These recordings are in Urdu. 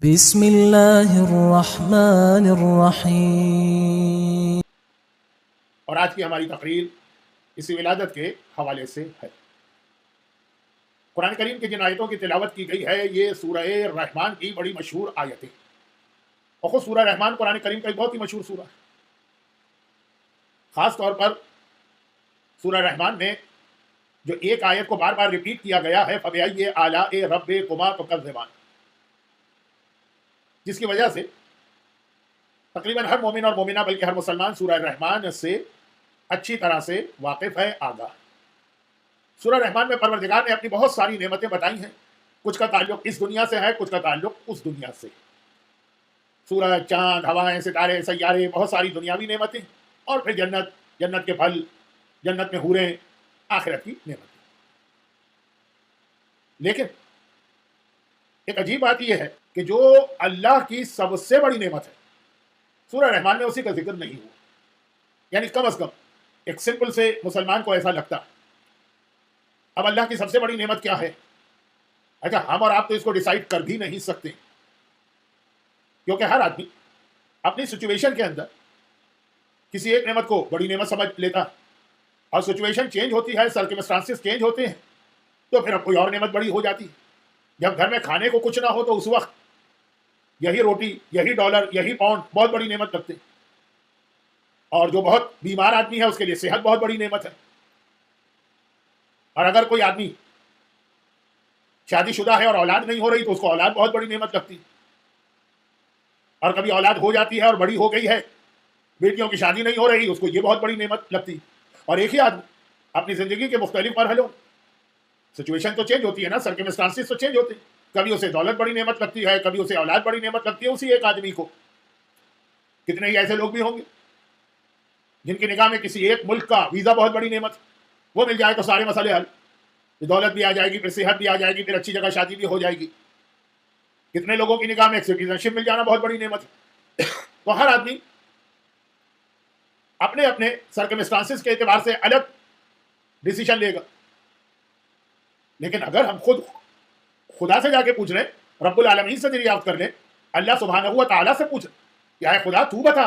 بسم اللہ الرحمن الرحیم۔ اور آج کی ہماری تقریر اسی ولادت کے حوالے سے ہے۔ قرآن کریم کی جن آیتوں کی تلاوت کی گئی ہے یہ سورہ رحمان کی بڑی مشہور آیتیں، اور خود سورہ رحمان قرآن کریم کا ایک بہت ہی مشہور سورہ ہے۔ خاص طور پر سورہ رحمان میں جو ایک آیت کو بار بار ریپیٹ کیا گیا ہے، فَبِأَيِّ آلَاءِ رَبِّكُمَا تُكَذِّبَانِ، جس کی وجہ سے تقریباً ہر مومن اور مومنہ بلکہ ہر مسلمان سورہ رحمان سے اچھی طرح سے واقف ہے، آگاہ۔ سورہ رحمان میں پروردگار نے اپنی بہت ساری نعمتیں بتائی ہیں، کچھ کا تعلق اس دنیا سے ہے، کچھ کا تعلق اس دنیا سے۔ سورج، چاند، ہوائیں، ستارے، سیارے، بہت ساری دنیاوی نعمتیں، اور پھر جنت، جنت کے پھل، جنت میں حوریں، آخرت کی نعمتیں۔ لیکن ایک عجیب بات یہ ہے کہ جو اللہ کی سب سے بڑی نعمت ہے، سورہ رحمان میں اسی کا ذکر نہیں ہوا۔ یعنی کم از کم ایک سمپل سے مسلمان کو ایسا لگتا ہے اب اللہ کی سب سے بڑی نعمت کیا ہے؟ اچھا، ہم اور آپ تو اس کو ڈیسائیڈ کر بھی نہیں سکتے، کیونکہ ہر آدمی اپنی سچویشن کے اندر کسی ایک نعمت کو بڑی نعمت سمجھ لیتا ہے، اور سچویشن چینج ہوتی ہے، سرکمسٹانسز چینج ہوتے ہیں، تو پھر اب کوئی اور نعمت بڑی ہو جاتی ہے۔ جب گھر میں کھانے کو کچھ نہ ہو تو اس وقت یہی روٹی، یہی ڈالر، یہی پاؤنڈ بہت بڑی نعمت لگتے ہیں، اور جو بہت بیمار آدمی ہے اس کے لیے صحت بہت بڑی نعمت ہے۔ اور اگر کوئی آدمی شادی شدہ ہے اور اولاد نہیں ہو رہی تو اس کو اولاد بہت بڑی نعمت لگتی ہے، اور کبھی اولاد ہو جاتی ہے اور بڑی ہو گئی ہے، بیٹیوں کی شادی نہیں ہو رہی، اس کو یہ بہت بڑی نعمت لگتی ہے۔ اور ایک ہی آدمی اپنی زندگی کے مختلف مرحلوں، سچویشن تو چینج ہوتی ہے نا، سرکمسٹانسز تو چینج ہوتے ہیں، کبھی اسے دولت بڑی نعمت لگتی ہے، کبھی اسے اولاد بڑی نعمت لگتی ہے، اسی ایک آدمی کو۔ کتنے ہی ایسے لوگ بھی ہوں گے جن کی نگاہ میں کسی ایک ملک کا ویزا بہت بڑی نعمت، وہ مل جائے تو سارے مسئلے حل، دولت بھی آ جائے گی، پھر صحت بھی آ جائے گی، پھر اچھی جگہ شادی بھی ہو جائے گی۔ کتنے لوگوں کی نگاہ میں ایک سٹیزن شپ مل جانا بہت بڑی نعمت ہے۔ تو ہر آدمی اپنے اپنے سرکمسٹانسز کے اعتبار سے الگ ڈیسیشن لے گا۔ لیکن اگر ہم خود خدا سے جا کے پوچھ لیں، رب العالمین سے دریافت کر لیں، اللہ سبحانہ و تعالیٰ سے پوچھ لیں کہ اے خدا تو بتا،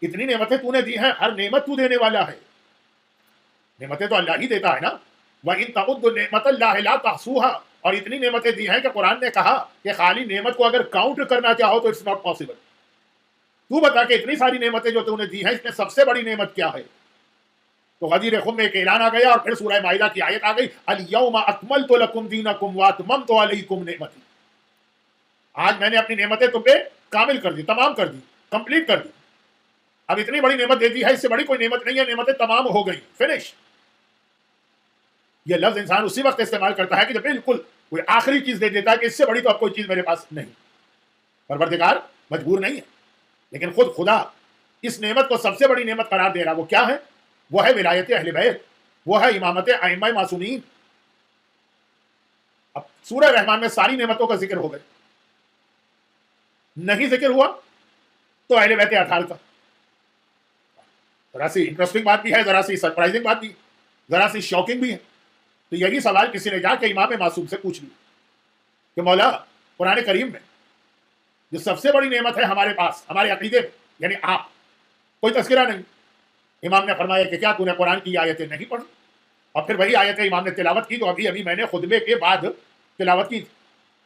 اتنی نعمتیں تو نے دی ہیں، ہر نعمت تو دینے والا ہے، نعمتیں تو اللہ ہی دیتا ہے نا۔ وَإِن تَعُدُّوا نِعْمَتَ اللَّهِ لَا تُحْصُوهَا، اور اتنی نعمتیں دی ہیں کہ قرآن نے کہا کہ خالی نعمت کو اگر کاؤنٹ کرنا چاہو تو اٹس ناٹ پاسبل۔ تو بتا کہ اتنی ساری نعمتیں جو تو نے دی ہیں، اس میں سب سے بڑی نعمت کیا ہے؟ تو غدیر خم میں ایک اعلان آ گیا، اور پھر سورہ مائدہ کی آیت آ گئی، الْيَوْمَ أَكْمَلْتُ لَكُمْ دِينَكُمْ وَأَتْمَمْتُ عَلَيْكُمْ نِعْمَتِي، آج میں نے اپنی نعمتیں تم پہ کامل کر دی، تمام کر دی، کمپلیٹ کر دی۔ اب اتنی بڑی نعمت دے دی ہے، اس سے بڑی کوئی نعمت نہیں ہے، نعمتیں تمام ہو گئی، فنش۔ یہ لفظ انسان اسی وقت استعمال کرتا ہے کہ جب بالکل کوئی آخری چیز دے دیتا ہے کہ اس سے بڑی تو اب کوئی چیز میرے پاس نہیں۔ پروردگار مجبور نہیں ہے، لیکن خود خدا اس نعمت کو سب سے بڑی نعمت قرار دے رہا۔ وہ کیا ہے؟ وہ ہے ولایت اہل بیت، وہ ہے امامت ائمہ معصومین۔ اب سورہ رحمان میں ساری نعمتوں کا ذکر ہو گئے، نہیں ذکر ہوا تو اہل بیت اطہار کا۔ ذرا سی انٹرسٹنگ بات بھی ہے، ذرا سی سرپرائزنگ بات بھی، ذرا سی شاکنگ بھی ہے۔ تو یہی سوال کسی نے جا کے امام معصوم سے پوچھ لیا کہ مولا، قرآن کریم میں جو سب سے بڑی نعمت ہے ہمارے پاس، ہمارے عقیدے میں، یعنی آپ، کوئی تذکرہ نہیں۔ امام نے فرمایا کہ کیا تو نے قرآن کی آیتیں نہیں پڑھی؟ اور پھر وہی آیتیں امام نے تلاوت کی جو ابھی میں نے خطبے کے بعد تلاوت کی تھی۔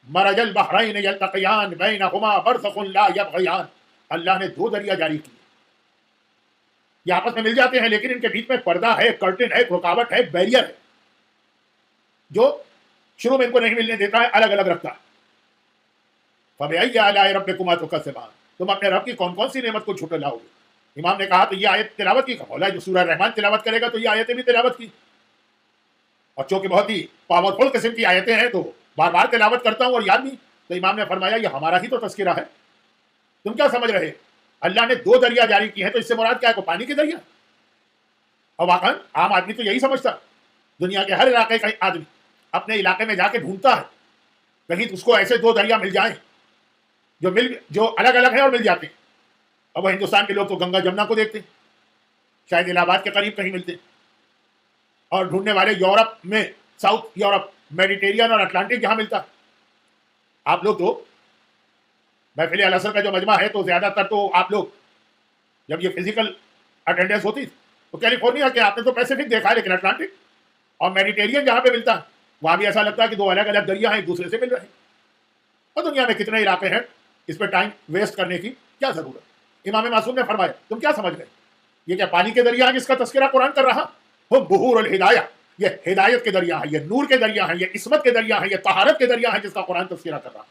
مرج البحرین یلتقیان بینہما برزخ لا یبغیان، اللہ نے دو دریا جاری کیے، یہ آپس میں مل جاتے ہیں لیکن ان کے بیچ میں پردہ ہے، کرٹن ہے، رکاوٹ ہے، بیریئر ہے، جو شروع میں ان کو نہیں ملنے دیتا ہے، الگ الگ رکھتا ہے۔ فَبِأَيِّ آلَاءِ رَبِّكُمَا تُكَذِّبَانِ، تم اپنے رب کی کون کون سی نعمت کو جھٹلاؤ گے؟ امام نے کہا تو یہ آیت تلاوت کی، مولا جو سورہ رحمان تلاوت کرے گا تو یہ آیتیں بھی تلاوت کی، اور چونکہ بہت ہی پاورفل قسم کی آیتیں ہیں تو بار بار تلاوت کرتا ہوں اور یاد نہیں۔ تو امام نے فرمایا یہ ہمارا ہی تو تذکرہ ہے، تم کیا سمجھ رہے؟ اللہ نے دو دریا جاری کی ہیں تو اس سے مراد کیا ہے؟ کوئی پانی کے دریا؟ اور واقعا عام آدمی تو یہی سمجھتا، دنیا کے ہر علاقے کا آدمی اپنے علاقے میں جا کے ڈھونڈتا ہے کہیں اس کو ایسے دو دریا مل جائیں جو الگ الگ ہیں اور مل جاتے ہیں۔ اب وہ ہندوستان کے لوگ تو گنگا جمنا کو دیکھتے ہیں، شاید الہ آباد کے قریب کہیں ملتے ہیں، اور ڈھونڈنے والے یورپ میں، ساؤتھ یورپ، میڈیٹیرین اور اٹلانٹک جہاں ملتا ہے۔ آپ لوگ تو محفل العصر کا جو مجمع ہے تو زیادہ تر تو آپ لوگ جب یہ فزیکل اٹینڈنس ہوتی تو کیلیفورنیا کے آپ نے تو پیسیفک دیکھا ہے، لیکن اٹلانٹک اور میڈیٹیرین جہاں پہ ملتا ہے وہاں بھی ایسا لگتا ہے کہ دو الگ الگ دریا ہیں ایک دوسرے سے مل رہے ہیں. اور دنیا میں کتنے علاقے ہیں، اس پہ ٹائم ویسٹ کرنے کی کیا ضرورت. امام معصوم نے فرمایا تم کیا سمجھ گئے، یہ کیا پانی کے دریا ہیں جس کا تذکرہ قرآن کر رہا؟ ہم بحور الہدایہ، یہ ہدایت کے دریا ہیں، یہ نور کے دریا ہیں، یہ عصمت کے دریا ہیں، یہ طہارت کے دریا ہیں جس کا قرآن تذکرہ کر رہا.